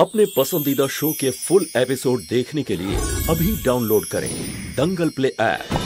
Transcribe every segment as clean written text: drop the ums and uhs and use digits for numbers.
अपने पसंदीदा शो के फुल एपिसोड देखने के लिए अभी डाउनलोड करें दंगल प्ले ऐप।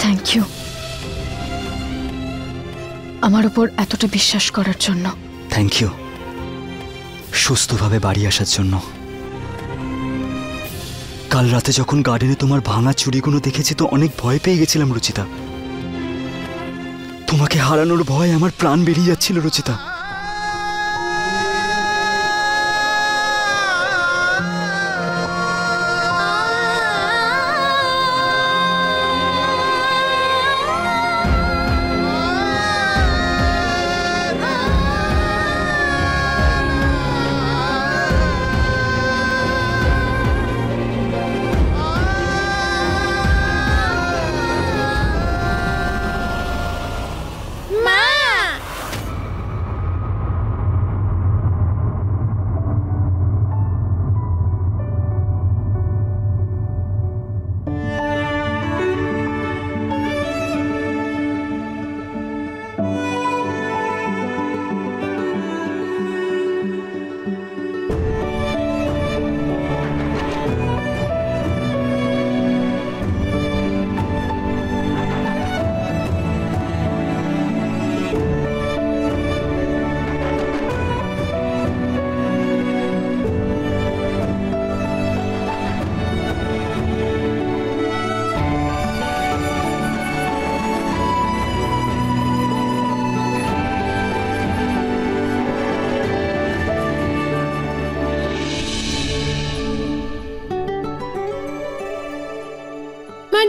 থ্যাংক ইউ আমার উপর এতটা বিশ্বাস করার জন্য। থ্যাংক ইউ সুস্থভাবে বাড়ি আসার জন্য। কাল রাতে যখন গার্ডেনে তোমার ভাঙা চুড়িগুলো দেখেছি তো অনেক ভয় পেয়ে গেছিলাম রুচিতা। তোমাকে হারানোর ভয় আমার প্রাণ বেরিয়ে যাচ্ছিল রুচিতা।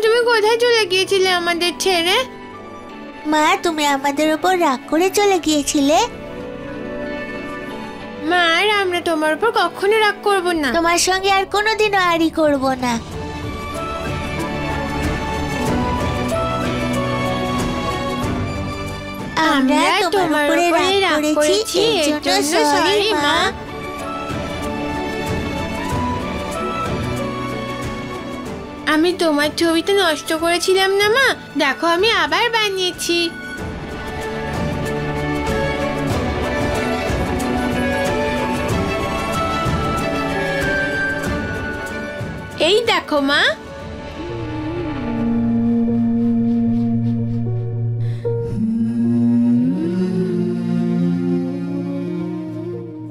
তুমি কোথায় চলে গিয়েছিলে আমাদের ছেড়ে? মা, তুমি আমাদের উপর রাগ করে চলে গিয়েছিলে। মা, আর আমরা তোমার উপর কখনো রাগ করব না। তোমার সঙ্গে আর কোনোদিনও আড়ি করব না। আমরা তোমার উপরে রাগ করেছি, এর জন্য সরি মা। আমি তোমার ছবিটা নষ্ট করেছিলাম না মা, দেখো আমি আবার বানিয়েছি। এই দেখো মা।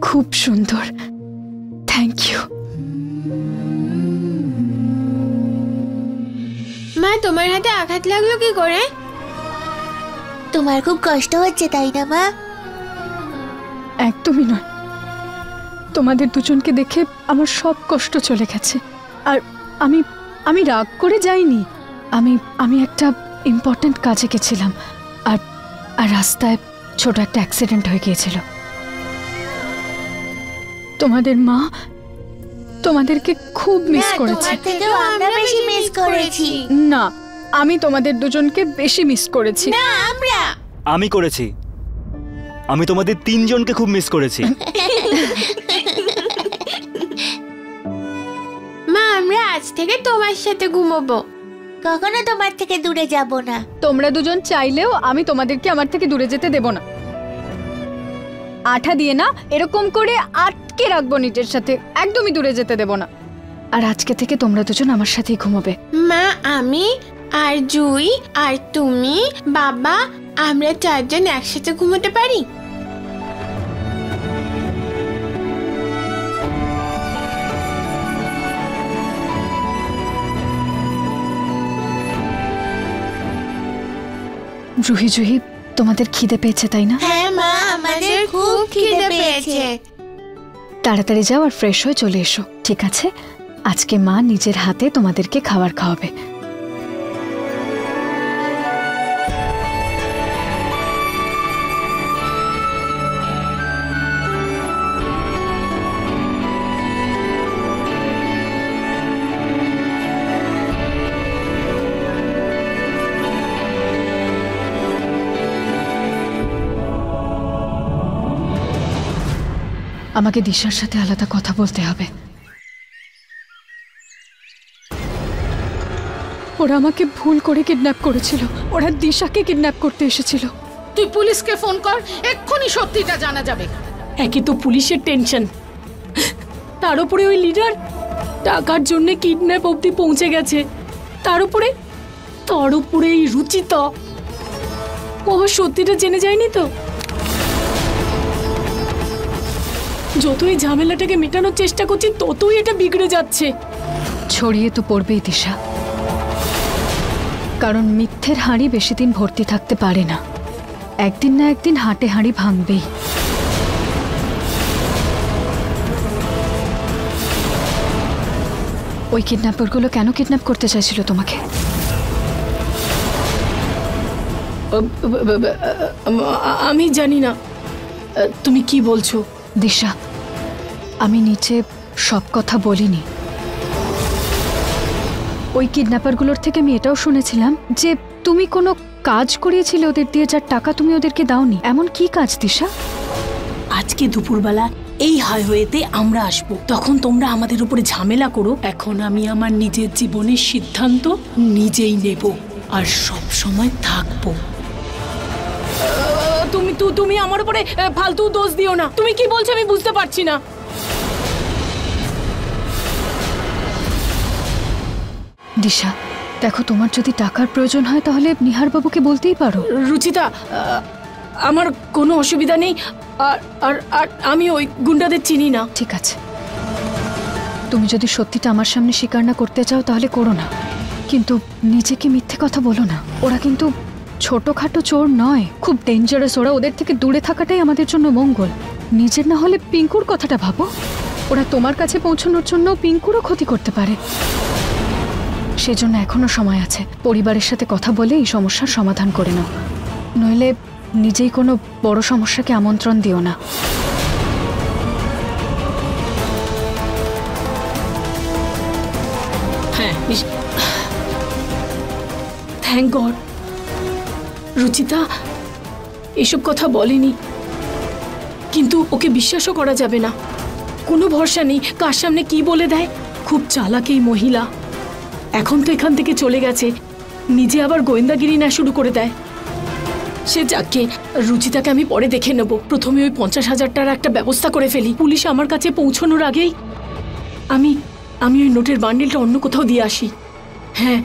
খুব সুন্দর, থ্যাংক ইউ। মা, তোমার হাতে আঘাত লাগলো কি করে? তোমার খুব কষ্ট হচ্ছে তাই না মা? একদমই নয়, তোমাদের দুজনকে দেখে আমার সব কষ্ট চলে গেছে। আর আমি আমি রাগ করে যাইনি। আমি একটা ইম্পর্ট্যান্ট কাজে গেছিলাম আর রাস্তায় ছোট একটা অ্যাক্সিডেন্ট হয়ে গিয়েছিল। তোমাদের মা তোমাদেরকে খুব মিস করেছে। আমরা বেশি মিস করেছি। না, আমি তোমাদের দুজনকে বেশি মিস করেছি। না, আমি করেছি। আমি তোমাদের তিনজনকে খুব মিস করেছি। মা, আমরা আজ থেকে তোমার সাথে ঘুমোবো। কখনো তোমার থেকে দূরে যাব না। তোমরা দুজন চাইলেও আমি তোমাদেরকে আমার থেকে দূরে যেতে দেব না। আঠা দিয়ে না, এরকম করে আটকে রাখবো নিজের সাথে, একদমই দূরে যেতে দেব না। আর আজকে থেকে তোমরা দুজন আমার সাথেই ঘুমাবে। মা, আমি আর জুই আর তুমি, বাবা, আমরা চারজন একসাথে ঘুমোতে পারি? রুহি জুহি, তোমাদের খিদে পেয়েছে তাই না? হ্যাঁ মা, আমাদের খুব খিদে পেয়েছে। তাড়াতাড়ি যাও আর ফ্রেশ হয়ে চলে এসো, ঠিক আছে? আজকে মা নিজের হাতে তোমাদেরকে খাবার খাওয়াবে। আমাকে দিশার সাথে আলাদা কথা বলতে হবে। ওরা আমাকে ভুল করে কিডন্যাপ করেছিল, ওরা দিশাকে কিডন্যাপ করতে এসেছিল। তুই পুলিশকে ফোন কর, এক্ষুনি সত্যিটা জানা যাবে। একে তো পুলিশের টেনশন, তার উপরে ওই লিডার টাকার জন্য কিডন্যাপ অবধি পৌঁছে গেছে। তার উপরে এই রুচিতা, ও আবার সত্যিটা জেনে যায়নি তো। যতই ঝামেলাটাকে মেটানোর চেষ্টা করছি ততই এটা বিগড়ে যাচ্ছে। ছড়িয়ে তো পড়বেই দিশা, কারণ মিথ্যের হাঁড়ি বেশি দিন ভর্তি থাকতে পারে না। একদিন না একদিন হাটে হাঁড়ি ভাঙবেই। ওই কিডন্যাপারগুলো কেন কিডন্যাপ করতে চাইছিল তোমাকে? আমি জানি না, তুমি কি বলছো? দিশা, আমি নিচে সব কথা বলিনি। ওই কিডন্যাপারগুলোর থেকে আমি এটাও শুনেছিলাম যে তুমি কোনো কাজ করিয়েছিলে ওদের দিয়ে, যার টাকা তুমি ওদেরকে দাওনি। এমন কি কাজ দিশা? আজকে দুপুরবেলা এই হাইওয়েতে আমরা আসবো, তখন তোমরা আমাদের উপরে ঝামেলা করো। এখন আমি আমার নিজের জীবনের সিদ্ধান্ত নিজেই নেব আর সব সময় থাকবো। তুমি আমার উপরে ফালতু দোষ দিও না। তুমি কি বলছো আমি বুঝতে পারছি না। দিশা দেখো, তোমার যদি টাকার প্রয়োজন হয় তাহলে নিহার বাবুকে বলতেই পারো। রুচিতা, আমার কোনো অসুবিধা নেই, আর আমি ওই গুন্ডাদের চিনি না। ঠিক আছে, তুমি যদি সত্যিটা আমার সামনে স্বীকার না করতে চাও তাহলে করো না, কিন্তু নিজেকে মিথ্যে কথা বলো না। ওরা কিন্তু ছোটখাটো চোর নয়, খুব ডেঞ্জারাস ওরা। ওদের থেকে দূরে থাকাটাই আমাদের জন্য মঙ্গল। নিজের না হলে পিঙ্কুর কথাটা ভাবো। ওরা তোমার কাছে পৌঁছানোর জন্য পিঙ্কুরও ক্ষতি করতে পারে। সেজন্য এখনো সময় আছে, পরিবারের সাথে কথা বলে এই সমস্যার সমাধান করে নাও, নইলে নিজেই কোনো বড় সমস্যাকে আমন্ত্রণ দিও না। হ্যাঁ, থ্যাংক গড রুচিতা এসব কথা বলেনি, কিন্তু ওকে বিশ্বাসও করা যাবে না। কোনো ভরসা নেই কার সামনে কি বলে দেয়। খুব চালাক এই মহিলা। এখন তো এখান থেকে চলে গেছে, নিজে আবার গোয়েন্দাগিরি না শুরু করে দেয়। সে যাকে, রুচিতাকে আমি পরে দেখে নেব। প্রথমে ওই 50,000 টাকার একটা ব্যবস্থা করে ফেলি। পুলিশ আমার কাছে পৌঁছানোর আগেই আমি ওই নোটের বান্ডিলটা অন্য কোথাও দিয়ে আসি। হ্যাঁ,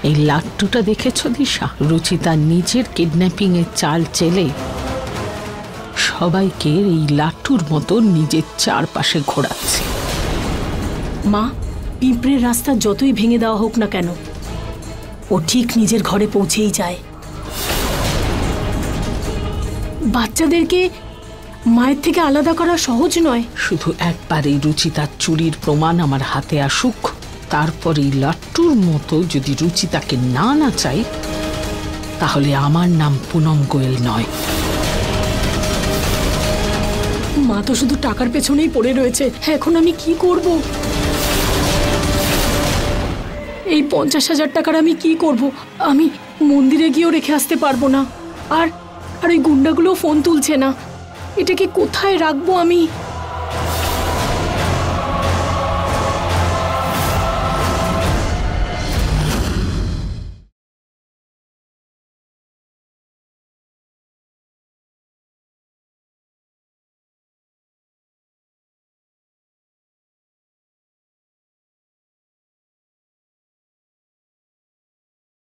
এই লাট্টুটা দেখেছো দিশা? রুচিতা নিজের কিডন্যাপিং এর চাল চেলে সবাইকে এই লাট্টুর মতো নিজের চারপাশে ঘোরাচ্ছে। মা, পিঁপড়ের রাস্তা যতই ভেঙে দেওয়া হোক না কেন, ও ঠিক নিজের ঘরে পৌঁছেই যায়। বাচ্চাদেরকে মায়ের থেকে আলাদা করা সহজ নয়। শুধু একবার এই রুচিতার চুরির প্রমাণ আমার হাতে আসুক, তারপর এই লাট্টুর মতো যদি রুচিতাকে না চাই, তাহলে আমার নাম পুনম গোয়েল নয়। মা তো শুধু টাকার পেছনেই পড়ে রয়েছে। এখন আমি কি করব? এই 50,000 টাকার আমি কি করব? আমি মন্দিরে গিয়েও রেখে আসতে পারবো না। আর ওই গুন্ডাগুলো ফোন তুলছে না। এটাকে কোথায় রাখবো আমি?